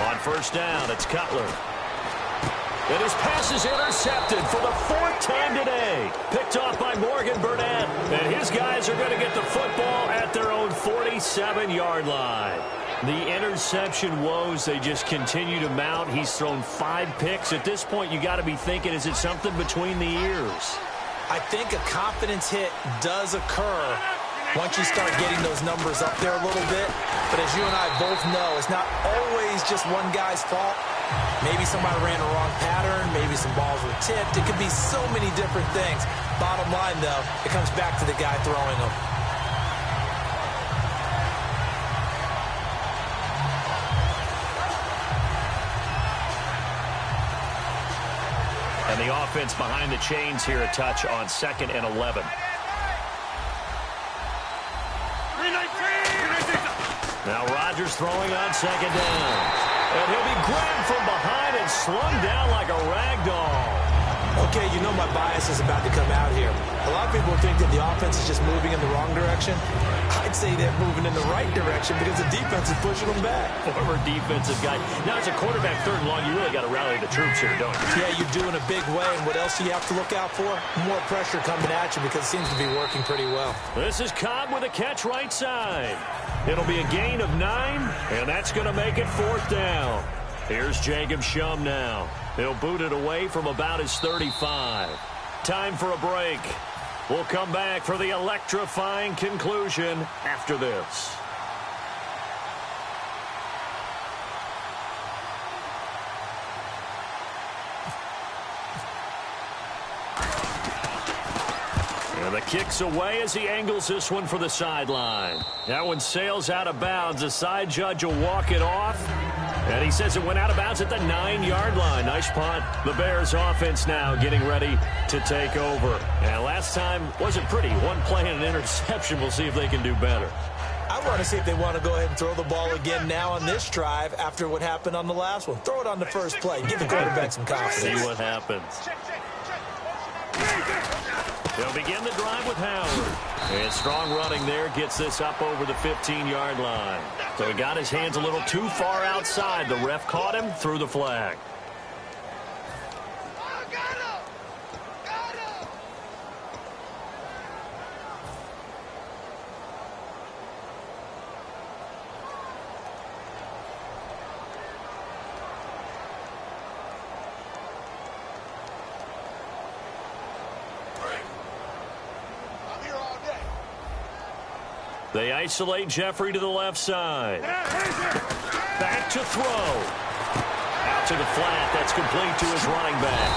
On first down, it's Cutler. And his pass is intercepted for the 4th time today. Picked off by Morgan Burnett. And his guys are going to get the football at their own 47-yard line. The interception woes, they just continue to mount. He's thrown 5 picks. At this point, you got to be thinking, is it something between the ears? I think a confidence hit does occur once you start getting those numbers up there a little bit. But as you and I both know, it's not always just one guy's fault. Maybe somebody ran a wrong pattern. Maybe some balls were tipped. It could be so many different things. Bottom line, though, it comes back to the guy throwing them. And the offense behind the chains here, a touch on 2nd and 11. Now Rodgers throwing on 2nd down. And he'll be grabbed from behind and slung down like a rag doll. Okay, you know my bias is about to come out here. A lot of people think that the offense is just moving in the wrong direction. I'd say they're moving in the right direction because the defense is pushing them back. Former defensive guy. Now, as a quarterback 3rd and long, you really got to rally the troops here, don't you? Yeah, you do in a big way. And what else do you have to look out for? More pressure coming at you because it seems to be working pretty well. This is Cobb with a catch right side. It'll be a gain of 9, and that's going to make it 4th down. Here's Jacob Shum now. He'll boot it away from about his 35. Time for a break. We'll come back for the electrifying conclusion after this. And the kick's away as he angles this one for the sideline. That one sails out of bounds. The side judge will walk it off. And he says it went out of bounds at the 9-yard line. Nice punt. The Bears offense now getting ready to take over. And last time wasn't pretty. One play and an interception. We'll see if they can do better. I want to see if they want to go ahead and throw the ball again now on this drive after what happened on the last one. Throw it on the first play. Give the quarterback some confidence. See what happens. They'll begin the drive with Howard. And strong running there gets this up over the 15-yard line. So he got his hands a little too far outside. The ref caught him, threw the flag. They isolate Jeffrey to the left side. Back to throw. Out to the flat. That's complete to his running back.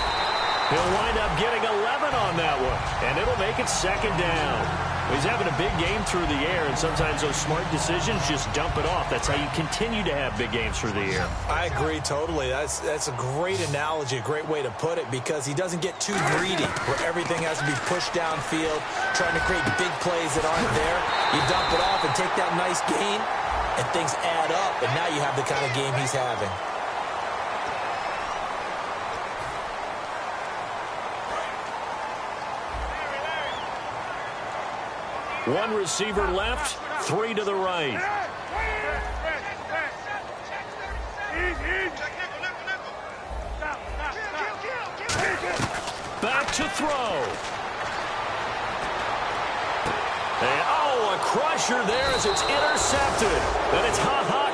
He'll wind up getting 11 on that one, and it'll make it second down. He's having a big game through the air, and sometimes those smart decisions just dump it off. That's how you continue to have big games through the air. I agree totally. That's a great analogy, a great way to put it, because he doesn't get too greedy where everything has to be pushed downfield, trying to create big plays that aren't there. You dump it off and take that nice gain, and things add up, and now you have the kind of game he's having. One receiver left, three to the right. Back to throw. And, oh, a crusher there as it's intercepted. And it's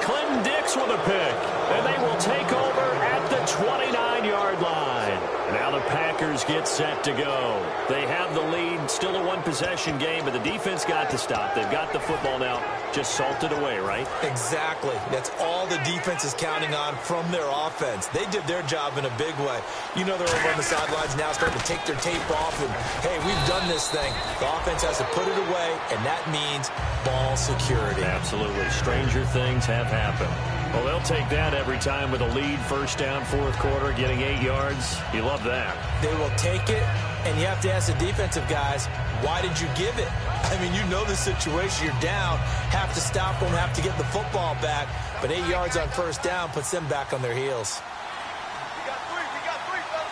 Clinton Dix with a pick. And they will take over at the 29-yard line. Now the Packers get set to go. They have the lead, still a one-possession game, but the defense got to stop. They've got the football now, just salted away, right? Exactly. That's all the defense is counting on from their offense. They did their job in a big way. You know they're over on the sidelines now starting to take their tape off, and, hey, we've done this thing. The offense has to put it away, and that means ball security. Absolutely. Stranger things have happened. Well, they'll take that every time with a lead, first down, fourth quarter, getting 8 yards. You love that. They will take it, and you have to ask the defensive guys, why did you give it? I mean, you know the situation. You're down, have to stop them, have to get the football back, but 8 yards on first down puts them back on their heels.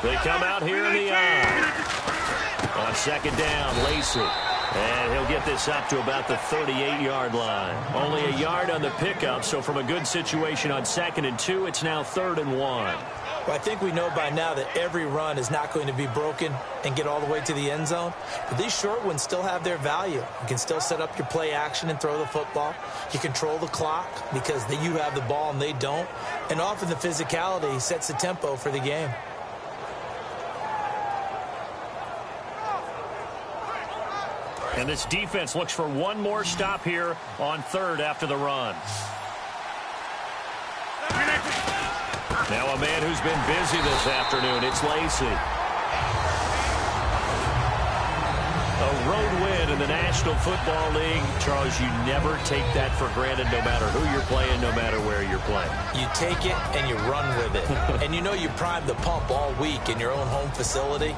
They come out here in the eye. On second down, Lacey. And he'll get this up to about the 38-yard line. Only a yard on the pickup, so from a good situation on 2nd and 2, it's now 3rd and 1. Well, I think we know by now that every run is not going to be broken and get all the way to the end zone. But these short ones still have their value. You can still set up your play action and throw the football. You control the clock because you have the ball and they don't. And often the physicality sets the tempo for the game. And this defense looks for one more stop here on 3rd after the run. Now a man who's been busy this afternoon, it's Lacey. A road win in the National Football League. Charles, you never take that for granted no matter who you're playing, no matter where you're playing. You take it and you run with it. And you know you primed the pump all week in your own home facility.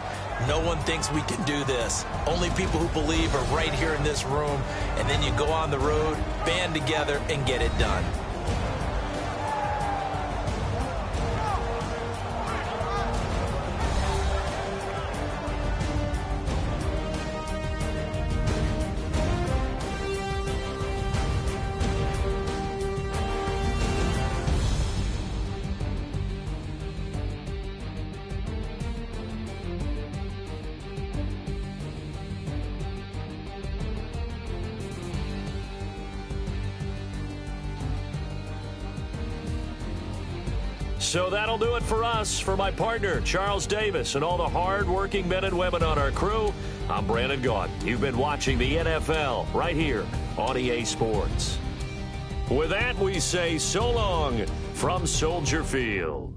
No one thinks we can do this. Only people who believe are right here in this room. And then you go on the road, band together, and get it done. So that'll do it for us. For my partner, Charles Davis, and all the hard-working men and women on our crew, I'm Brandon Gaudin. You've been watching the NFL right here on EA Sports. With that, we say so long from Soldier Field.